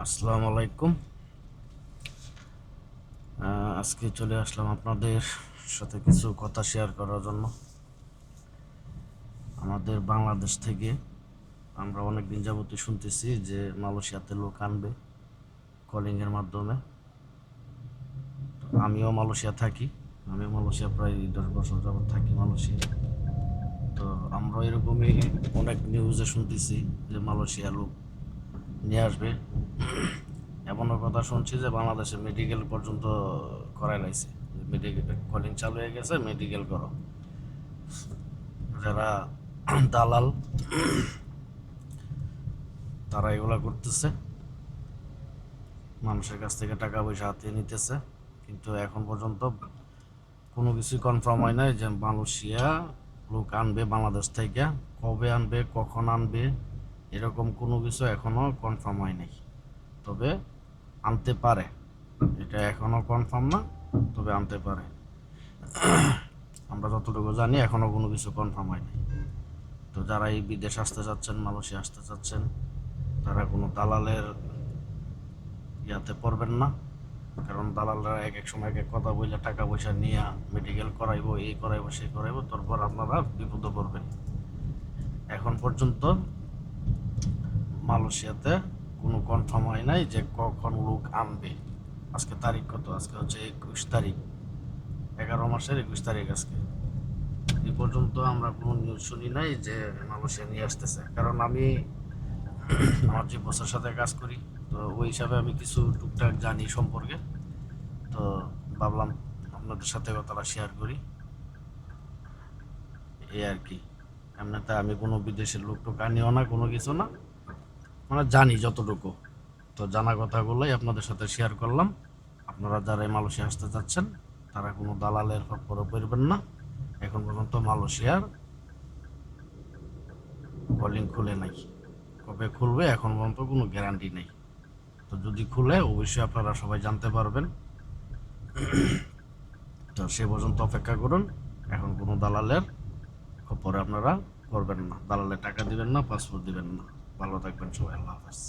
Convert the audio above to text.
আসসালামু আলাইকুম। আজকে চলে আসলাম আপনাদের সাথে কিছু কথা শেয়ার করার জন্য। আমাদের বাংলাদেশ থেকে আমরা অনেক দিন যাবতই শুনতেছি যে মালয়েশিয়াতে লোক আনবে কলিংয়ের মাধ্যমে। আমিও মালয়েশিয়া থাকি, আমিও মালয়েশিয়া প্রায় 10 বছর যাবত থাকি মালয়েশিয়া। তো আমরা এরকমই অনেক নিউজে শুনতেছি যে মালয়েশিয়া লোক নিয়ে আসবে। এমনও কথা শুনছি যে বাংলাদেশে মেডিকেল পর্যন্ত করাই লাইছে, মেডিকেল কলিং চালু হয়ে গেছে, মেডিকেল করো। যারা দালাল তারা এগুলা করতেছে, মানুষের কাছ থেকে টাকা পয়সা হাতিয়ে নিতেছে। কিন্তু এখন পর্যন্ত কোনো কিছুই কনফার্ম হয় নাই যে মালয়েশিয়া লোক আনবে বাংলাদেশ থেকে। কবে আনবে, কখন আনবে, এরকম কোনো কিছু এখনো কনফার্ম হয় নাই। তবে আনতে পারে, এটা এখনো কনফার্ম না, তবে আনতে পারে। আমরা যতটুকু জানি এখনো কোনো কিছু কনফার্ম হয়নি। তো যারা এই বিদেশ আসতে চাচ্ছেন, মালয়েশিয়া আসতে চাচ্ছেন, তারা কোনো দালালের ইয়াতে পড়বেন না। কারণ দালালরা এক এক সময় এক এক কথা বললে টাকা পয়সা নিয়ে মেডিকেল করাইবো, এই করাইবো, সেই করাইবো, তারপর আপনারা বিপদে পড়বেন। এখন পর্যন্ত মালয়েশিয়াতে কোনো কনফার্ম হয় নাই যে কখন লোক আনবে। আজকে তারিখ কত? আজকে হচ্ছে 21 তারিখ, 11 মাসের 21 তারিখ আজকে। এই পর্যন্ত আমরা কোনো নিউজ শুনি নাই যে মালয়েশিয়া নিয়ে আসতেছে। কারণ আমি আমার যে বসের সাথে কাজ করি, তো ওই হিসাবে আমি কিছু টুকটাক জানি সম্পর্কে। তো ভাবলাম আপনাদের সাথে কথাটা শেয়ার করি, এই আর কি। এমনিতে আমি কোনো বিদেশের লোক টোক আনিও না, কোনো কিছু না, মানে জানি যতটুকু। তো জানা কথাগুলোই আপনাদের সাথে শেয়ার করলাম। আপনারা যারা মালয়েশিয়া আসতে চাচ্ছেন তারা কোনো দালালের খপ্পরে পড়বেন না। এখন পর্যন্ত মালয়েশিয়ার কলিং খুলে নাই, কবে খুলবে এখন পর্যন্ত কোনো গ্যারান্টি নেই। তো যদি খুলে অবশ্যই আপনারা সবাই জানতে পারবেন। তো সে পর্যন্ত অপেক্ষা করুন। এখন কোনো দালালের খপ্পরে আপনারা পড়বেন না, দালালের টাকা দিবেন না, পাসপোর্ট দিবেন না। ভালো থাকবেন সবাই, আল্লাহ হাফেজ।